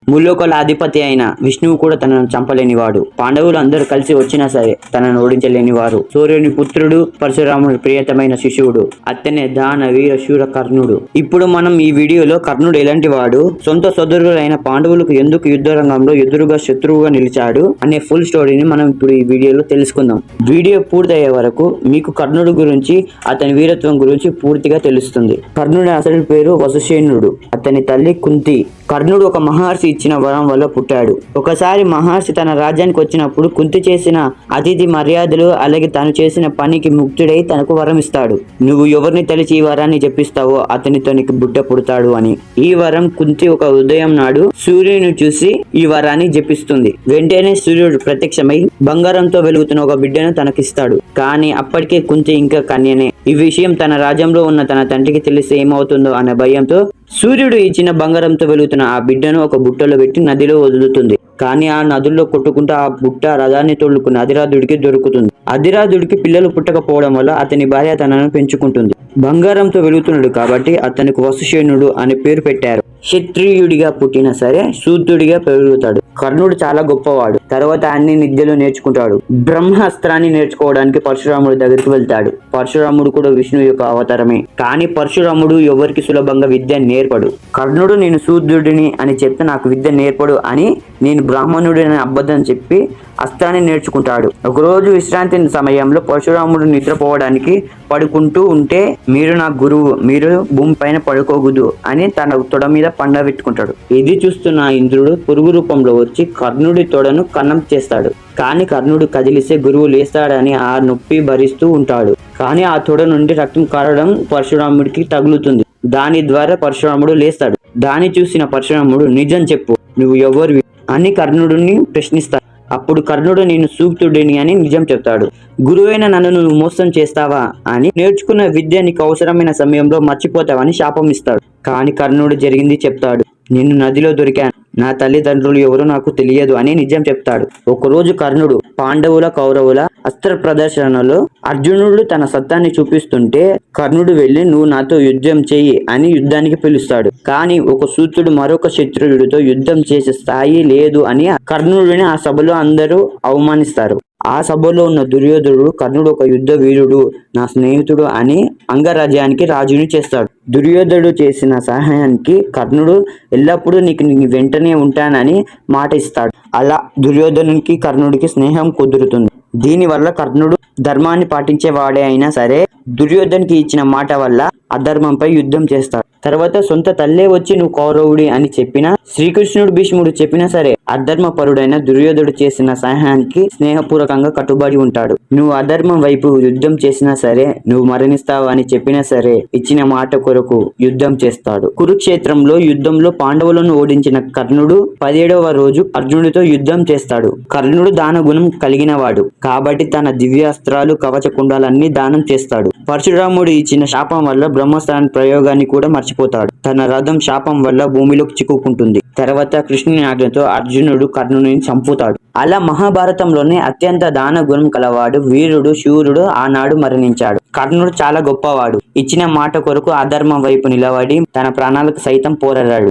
ముల్లోకల అధిపతి అయిన విష్ణువు కూడా తనను చంపలేనివాడు. పాండవులు అందరూ కలిసి వచ్చినా సరే తనను ఓడించలేనివారు. సూర్యుని పుత్రుడు, పరశురాముడి ప్రియతమైన శిశువుడు, అతనే దాన వీర శూర కర్ణుడు. ఇప్పుడు మనం ఈ వీడియోలో కర్ణుడు ఎలాంటి వాడు, సొంత సోదరులైన పాండవులకు ఎందుకు యుద్ధ రంగంలో ఎదురుగా శత్రువుగా నిలిచాడు అనే ఫుల్ స్టోరీని మనం ఇప్పుడు ఈ వీడియోలో తెలుసుకుందాం. వీడియో పూర్తయ్యే వరకు మీకు కర్ణుడు గురించి, అతని వీరత్వం గురించి పూర్తిగా తెలుస్తుంది. కర్ణుడి అసలు పేరు వసుసేనుడు. అతని తల్లి కుంతి. కర్ణుడు ఒక మహర్షి ఇచ్చిన వరం వల్ల పుట్టాడు. ఒకసారి మహర్షి తన రాజ్యానికి వచ్చినప్పుడు కుంతి చేసిన అతిథి మర్యాదలు అలాగే తాను చేసిన పనికి ముక్తుడై తనకు వరం ఇస్తాడు. నువ్వు ఎవరిని తలిచి ఈ వరాన్ని చెప్పిస్తావో అతనితో నీకు బిడ్డ పుడతాడు అని. ఈ వరం కుంతి ఒక ఉదయం నాడు సూర్యుని చూసి ఈ వరాన్ని జపిస్తుంది. వెంటనే సూర్యుడు ప్రత్యక్షమై బంగారంతో వెలుగుతున్న ఒక బిడ్డను తనకిస్తాడు. కానీ అప్పటికే కుంతి ఇంకా కన్యనే. ఈ విషయం తన రాజ్యంలో ఉన్న తన తండ్రికి తెలిసి ఏమవుతుందో అనే భయంతో సూర్యుడు ఇచ్చిన బంగారంతో వెలుగుతున్న ఆ బిడ్డను ఒక బుట్టలో పెట్టి నదిలో వదులుతుంది. కానీ ఆ నదుల్లో కొట్టుకుంటూ ఆ బుట్ట రథాన్ని తోలుకుని అధిరాధుడికి దొరుకుతుంది. అధిరాధుడికి పిల్లలు పుట్టకపోవడం వల్ల అతని భార్య తనను పెంచుకుంటుంది. బంగారంతో వెలుగుతున్నాడు కాబట్టి అతనికి వసుసేనుడు అనే పేరు పెట్టారు. క్షత్రియుడిగా పుట్టినా సరే శూద్రుడిగా పెరుగుతాడు. కర్ణుడు చాలా గొప్పవాడు. తర్వాత అన్ని విద్యలు నేర్చుకుంటాడు. బ్రహ్మాస్త్రాన్ని నేర్చుకోవడానికి పరశురాముడి దగ్గరికి వెళ్తాడు. పరశురాముడు కూడా విష్ణు యొక్క అవతారమే. కానీ పరశురాముడు ఎవరికి సులభంగా విద్య నేర్పడు. కర్ణుడు నేను శూద్రుడిని అని చెప్తే నాకు విద్య నేర్పడు అని, నేను బ్రాహ్మణుడిని అబద్ధం చెప్పి అస్త్రాన్ని నేర్చుకుంటాడు. ఒకరోజు విశ్రాంతి సమయంలో పరశురాముడు నిద్రపోవడానికి పడుకుంటూ ఉంటే, మీరు నా గురువు, మీరు భూమి పైన పడుకోకూడదు అని తన తొడ మీద పండబెట్టుకుంటాడు. ఇది చూస్తున్న ఇంద్రుడు పురుగు రూపంలో వచ్చి కర్ణుడి తొడను కన్నం చేస్తాడు. కానీ కర్ణుడు కదిలిస్తే గురువు లేస్తాడని ఆ నొప్పి భరిస్తూ ఉంటాడు. కానీ ఆ తొడ నుండి రక్తం కారడం పరశురాముడికి తగులుతుంది. దాని ద్వారా పరశురాముడు లేస్తాడు. దాన్ని చూసిన పరశురాముడు నిజం చెప్పు, నువ్వు ఎవరివి అని కర్ణుడిని ప్రశ్నిస్తాడు. అప్పుడు కర్ణుడు నేను సూక్తుడిని అని నిజం చెప్తాడు. గురువైన నన్ను నువ్వు మోసం చేస్తావా అని, నేర్చుకున్న విద్య నీకు అవసరమైన సమయంలో మర్చిపోతావని శాపం ఇస్తాడు. కానీ కర్ణుడు జరిగింది చెప్తాడు. నేను నదిలో దొరికాను, నా తల్లిదండ్రులు ఎవరో నాకు తెలియదు అని నిజం చెప్తాడు. ఒకరోజు కర్ణుడు పాండవుల కౌరవుల అస్త్ర ప్రదర్శనలో అర్జునుడు తన సత్తాన్ని చూపిస్తుంటే కర్ణుడు వెళ్లి నువ్వు నాతో యుద్ధం చెయ్యి అని యుద్ధానికి పిలుస్తాడు. కానీ ఒక సూత్రుడు మరొక శత్రువుడితో యుద్ధం చేసే స్థాయి లేదు అని కర్ణుడిని ఆ సభలో అందరూ అవమానిస్తారు. ఆ సభలో ఉన్న దుర్యోధనుడు కర్ణుడు ఒక యుద్ధ వీరుడు, నా స్నేహితుడు అని అంగరాజ్యానికి రాజుని చేస్తాడు. దుర్యోధనుడు చేసిన సహాయానికి కర్ణుడు ఎల్లప్పుడూ నీకు వెంటనే ఉంటానని మాట ఇస్తాడు. అలా దుర్యోధనునికి కర్ణుడికి స్నేహం కుదురుతుంది. దీనివల్ల కర్ణుడు ధర్మాన్ని పాటించేవాడే అయినా సరే దుర్యోధనునికి ఇచ్చిన మాట వల్ల అధర్మంపై యుద్ధం చేస్తాడు. తర్వాత సొంత తల్లే వచ్చి నువ్వు కౌరవుడి అని చెప్పినా, శ్రీకృష్ణుడు భీష్ముడు చెప్పినా సరే అధర్మపరుడైన దుర్యోధనుడు చేసిన సహాయానికి స్నేహపూర్వకంగా కట్టుబడి ఉంటాడు. నువ్వు అధర్మం వైపు యుద్ధం చేసినా సరే, నువ్వు మరణిస్తావు అని చెప్పినా సరే ఇచ్చిన మాట కొరకు యుద్ధం చేస్తాడు. కురుక్షేత్రంలో యుద్ధంలో పాండవులను ఓడించిన కర్ణుడు 17వ రోజు అర్జునుడితో యుద్ధం చేస్తాడు. కర్ణుడు దాన గుణం కలిగిన వాడు కాబట్టి తన దివ్యాస్త్రాలు కవచ కుండాలన్నీ దానం చేస్తాడు. పరశురాముడు ఇచ్చిన శాపం వల్ల బ్రహ్మస్త్రాన్ని ప్రయోగాన్ని కూడా మర్చిపోతాడు. తన రథం శాపం వల్ల భూమిలోకి చిక్కుకుంటుంది. తర్వాత కృష్ణుని ఆజ్ఞతో అర్జునుడు కర్ణుని చంపుతాడు. అలా మహాభారతంలోనే అత్యంత దాన గుణం కలవాడు, వీరుడు, శూరుడు ఆనాడు మరణించాడు. కర్ణుడు చాలా గొప్పవాడు. ఇచ్చిన మాట కొరకు అధర్మం వైపు నిలబడి తన ప్రాణాలకు సైతం పోరాడాడు.